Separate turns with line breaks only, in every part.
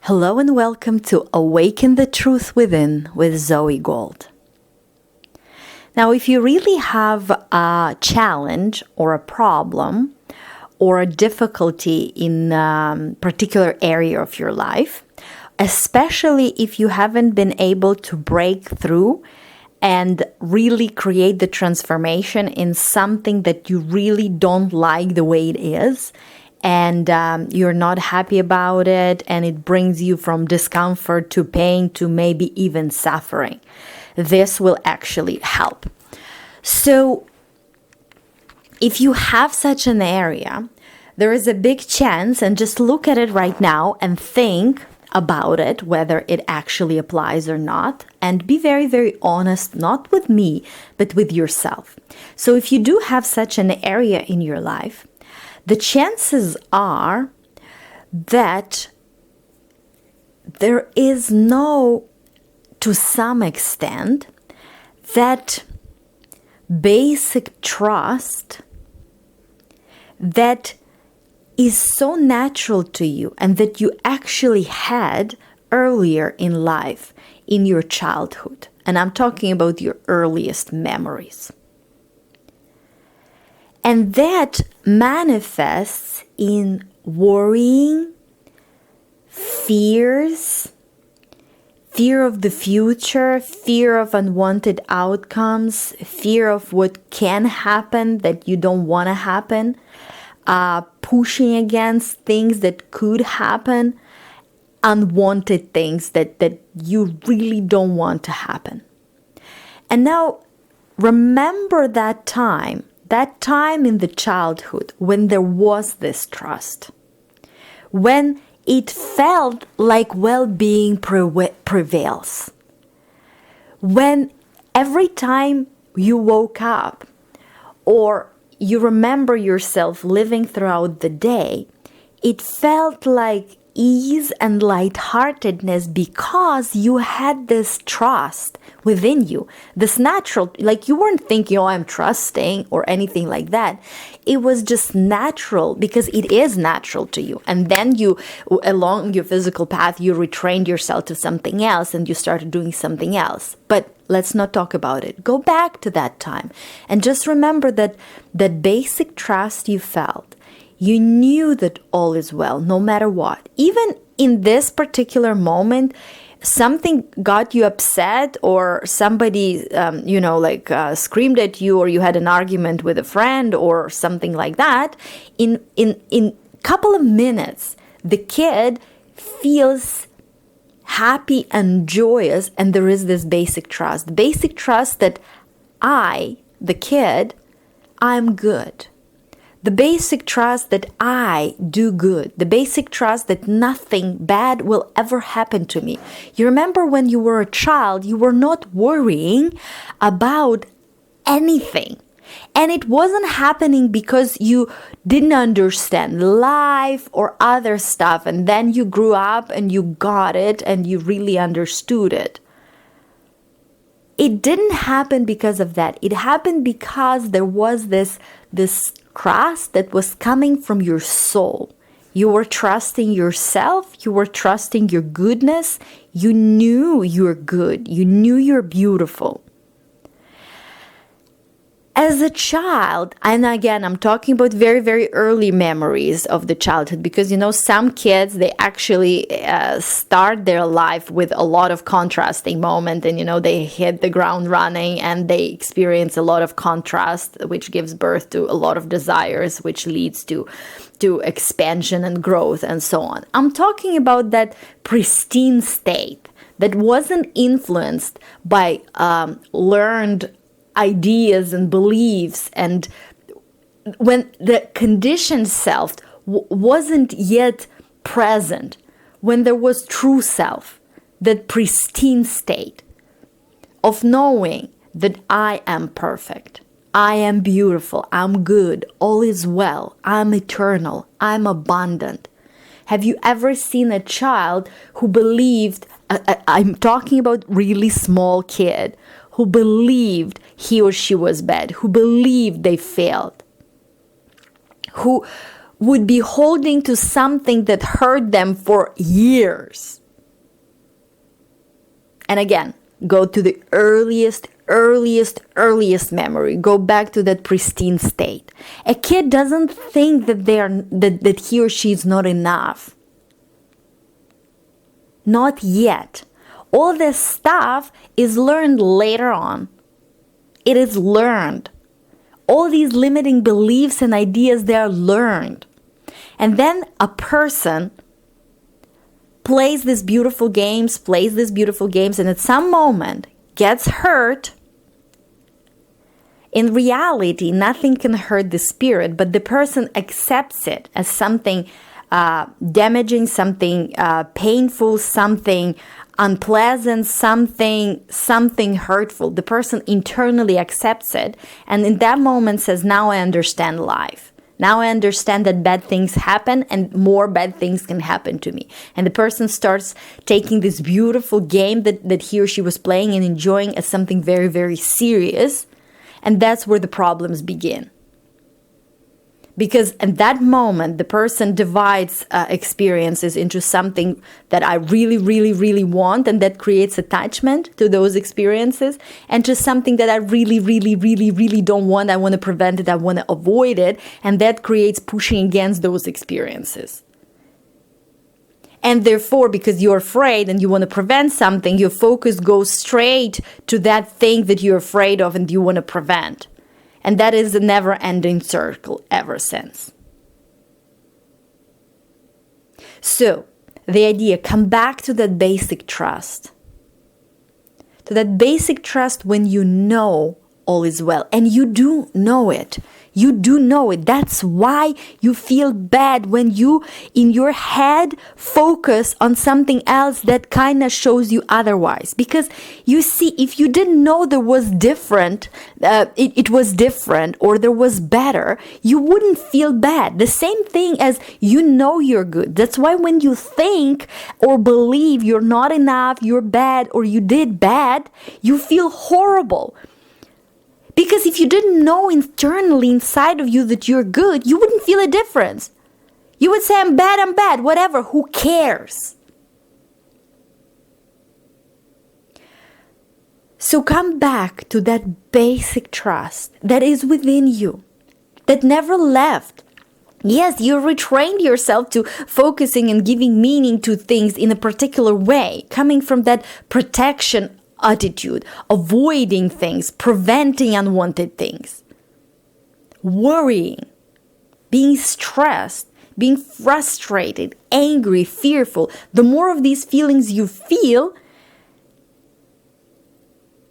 Hello and welcome to Awaken the Truth Within with Zoey Gold. Now, if you really have a challenge or a problem or a difficulty in a particular area of your life, especially if you haven't been able to break through and really create the transformation in something that you really don't like the way it is, and you're not happy about it, and it brings you from discomfort to pain to maybe even suffering, this will actually help. So if you have such an area, there is a big chance, and just look at it right now and think about it, whether it actually applies or not, and be very, very honest, not with me, but with yourself. So if you do have such an area in your life, the chances are that there is no, to some extent, that basic trust that is so natural to you and that you actually had earlier in life, in your childhood. And I'm talking about your earliest memories. And that manifests in worrying, fears, fear of the future, fear of unwanted outcomes, fear of what can happen that you don't want to happen, pushing against things that could happen, unwanted things that you really don't want to happen. And now remember that time in the childhood when there was this trust, when it felt like well-being prevails, when every time you woke up or you remember yourself living throughout the day, it felt like ease and lightheartedness because you had this trust within you, this natural, like you weren't thinking, oh, I'm trusting or anything like that. It was just natural because it is natural to you. And then you, along your physical path, you retrained yourself to something else and you started doing something else. But let's not talk about it. Go back to that time and just remember that basic trust you felt. You knew that all is well, no matter what. Even in this particular moment, something got you upset or somebody, screamed at you, or you had an argument with a friend or something like that. In couple of minutes, the kid feels happy and joyous, and there is this basic trust. The basic trust that I, the kid, I'm good. The basic trust that I do good. The basic trust that nothing bad will ever happen to me. You remember when you were a child, you were not worrying about anything. And it wasn't happening because you didn't understand life or other stuff. And then you grew up and you got it and you really understood it. It didn't happen because of that. It happened because there was this trust that was coming from your soul. You were trusting yourself. You were trusting your goodness. You knew you're good. You knew you're beautiful. As a child, and again, I'm talking about very, very early memories of the childhood, because, some kids, they actually start their life with a lot of contrasting moment, and, they hit the ground running and they experience a lot of contrast, which gives birth to a lot of desires, which leads to expansion and growth and so on. I'm talking about that pristine state that wasn't influenced by learned ideas and beliefs, and when the conditioned self wasn't yet present, when there was true self, that pristine state of knowing that I am perfect, I am beautiful, I'm good, all is well, I'm eternal, I'm abundant. Have you ever seen a child who believed, I'm talking about really small kid, who believed he or she was bad, who believed they failed, who would be holding to something that hurt them for years. And again, go to the earliest memory. Go back to that pristine state. A kid doesn't think that he or she is not enough. Not yet. All this stuff is learned later on. It is learned. All these limiting beliefs and ideas, they are learned. And then a person plays these beautiful games, and at some moment gets hurt. In reality, nothing can hurt the spirit, but the person accepts it as something damaging, something painful, something unpleasant, something hurtful. The person internally accepts it, and in that moment says, now I understand life. Now I understand that bad things happen and more bad things can happen to me. And the person starts taking this beautiful game that he or she was playing and enjoying as something very, very serious. And that's where the problems begin. Because at that moment, the person divides experiences into something that I really, really, really want, and that creates attachment to those experiences, and to something that I really, really, really, really don't want. I want to prevent it. I want to avoid it. And that creates pushing against those experiences. And therefore, because you're afraid and you want to prevent something, your focus goes straight to that thing that you're afraid of and you want to prevent. And that is a never-ending circle ever since. So, the idea, come back to that basic trust. To that basic trust when you know all is well. And you do know it. You do know it. That's why you feel bad when you, in your head, focus on something else that kind of shows you otherwise. Because you see, if you didn't know there was different, it was different or there was better, you wouldn't feel bad. The same thing as you know you're good. That's why when you think or believe you're not enough, you're bad, or you did bad, you feel horrible. Because if you didn't know internally inside of you that you're good, you wouldn't feel a difference. You would say, I'm bad, whatever, who cares? So come back to that basic trust that is within you, that never left. Yes, you retrained yourself to focusing and giving meaning to things in a particular way, coming from that protection attitude, avoiding things, preventing unwanted things, worrying, being stressed, being frustrated, angry, fearful. The more of these feelings you feel,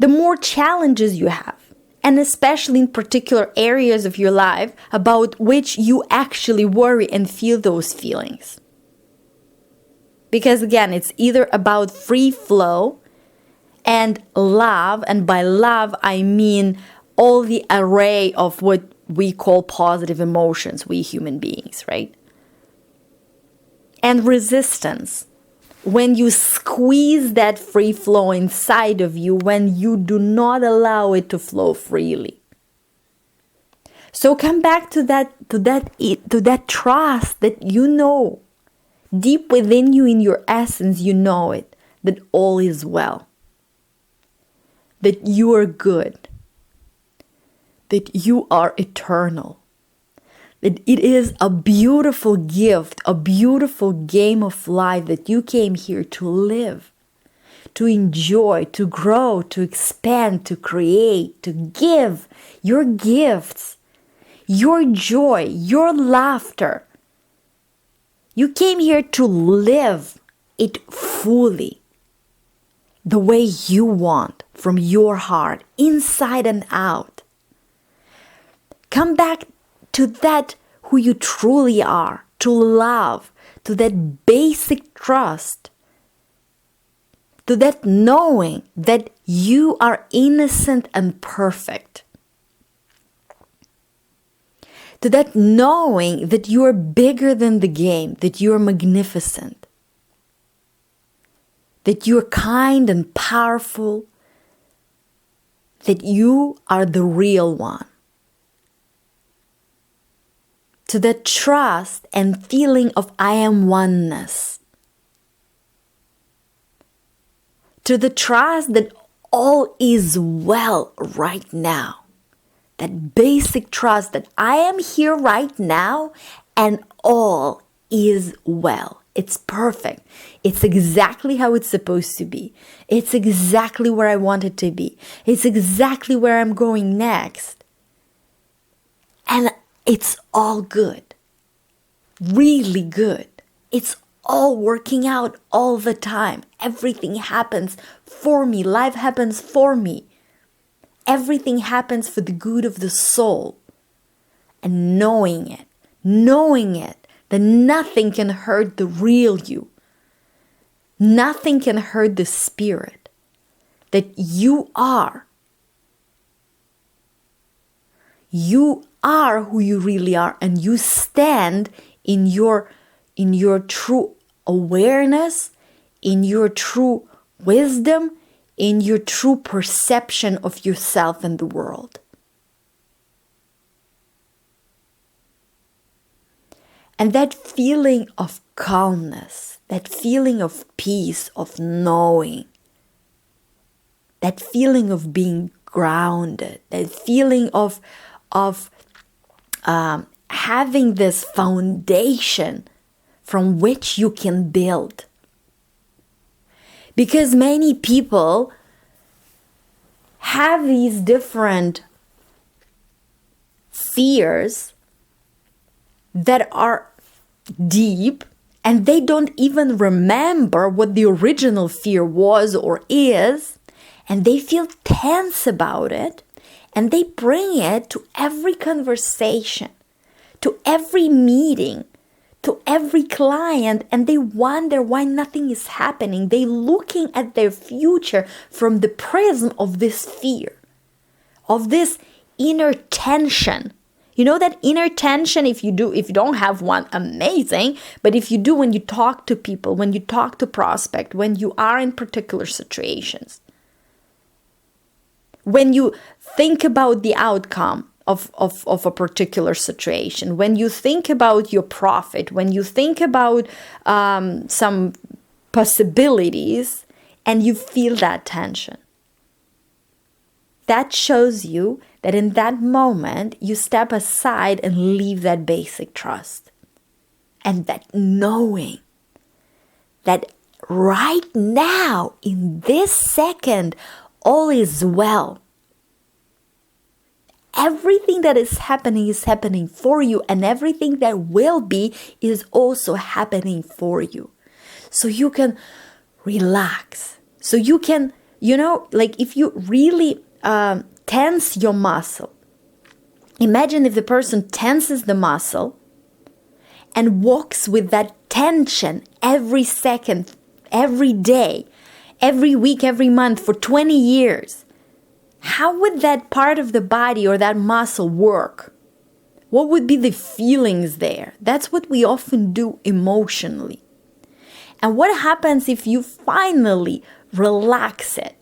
the more challenges you have, and especially in particular areas of your life about which you actually worry and feel those feelings. Because again, it's either about free flow and love, and by love I mean all the array of what we call positive emotions, we human beings, right? And resistance, when you squeeze that free flow inside of you, when you do not allow it to flow freely. So come back to that trust that you know, deep within you, in your essence, you know it, that all is well. That you are good, that you are eternal, that it is a beautiful gift, a beautiful game of life that you came here to live, to enjoy, to grow, to expand, to create, to give your gifts, your joy, your laughter. You came here to live it fully, the way you want, from your heart, inside and out. Come back to that who you truly are, to love, to that basic trust, to that knowing that you are innocent and perfect, to that knowing that you are bigger than the game, that you are magnificent, that you are kind and powerful, that you are the real one. to the trust and feeling of I am oneness, to the trust that all is well right now. That basic trust that I am here right now and all is well. It's perfect. It's exactly how it's supposed to be. It's exactly where I want it to be. It's exactly where I'm going next. And it's all good. Really good. It's all working out all the time. Everything happens for me. Life happens for me. Everything happens for the good of the soul. And knowing it, that nothing can hurt the real you. Nothing can hurt the spirit. That you are. You are who you really are, and you stand in your true awareness, in your true wisdom, in your true perception of yourself and the world. And that feeling of calmness, that feeling of peace, of knowing, that feeling of being grounded, that feeling of having this foundation from which you can build. Because many people have these different fears that are deep, and they don't even remember what the original fear was or is, and they feel tense about it, and they bring it to every conversation, to every meeting, to every client, and they wonder why nothing is happening. They're looking at their future from the prism of this fear, of this inner tension. You know that inner tension, if you don't have one, amazing. But if you do, when you talk to people, when you talk to prospect, when you are in particular situations, when you think about the outcome of a particular situation, when you think about your profit, when you think about some possibilities, and you feel that tension, that shows you that in that moment, you step aside and leave that basic trust. And that knowing that right now, in this second, all is well. Everything that is happening for you, and everything that will be is also happening for you. So you can relax. So you can, like if you really tense your muscle. Imagine if the person tenses the muscle and walks with that tension every second, every day, every week, every month for 20 years. How would that part of the body or that muscle work? What would be the feelings there? That's what we often do emotionally. And what happens if you finally relax it?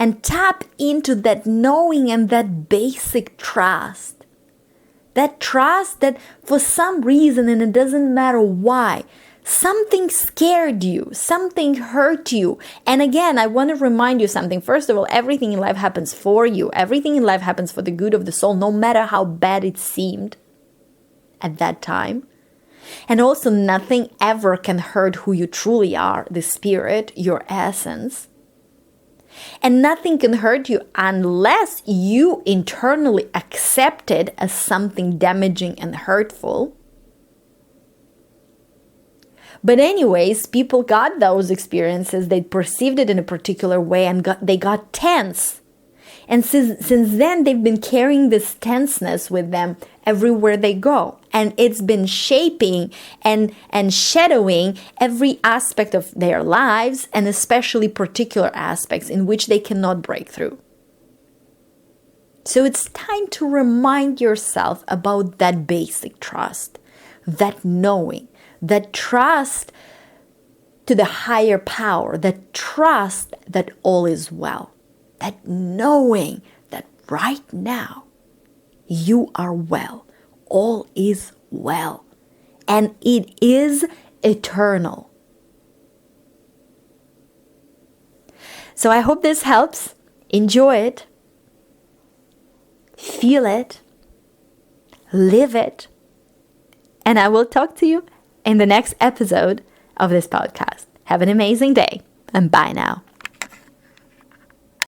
And tap into that knowing and that basic trust. That trust that for some reason, and it doesn't matter why, something scared you, something hurt you. And again, I want to remind you something. First of all, everything in life happens for you. Everything in life happens for the good of the soul, no matter how bad it seemed at that time. And also, nothing ever can hurt who you truly are, the spirit, your essence. And nothing can hurt you unless you internally accept it as something damaging and hurtful. But anyways, people got those experiences, they perceived it in a particular way, and they got tense. And since then, they've been carrying this tenseness with them everywhere they go. And it's been shaping and shadowing every aspect of their lives, and especially particular aspects in which they cannot break through. So it's time to remind yourself about that basic trust, that knowing, that trust to the higher power, that trust that all is well. That knowing that right now you are well, all is well. And it is eternal. So I hope this helps. Enjoy it. Feel it. Live it. And I will talk to you in the next episode of this podcast. Have an amazing day, and bye now.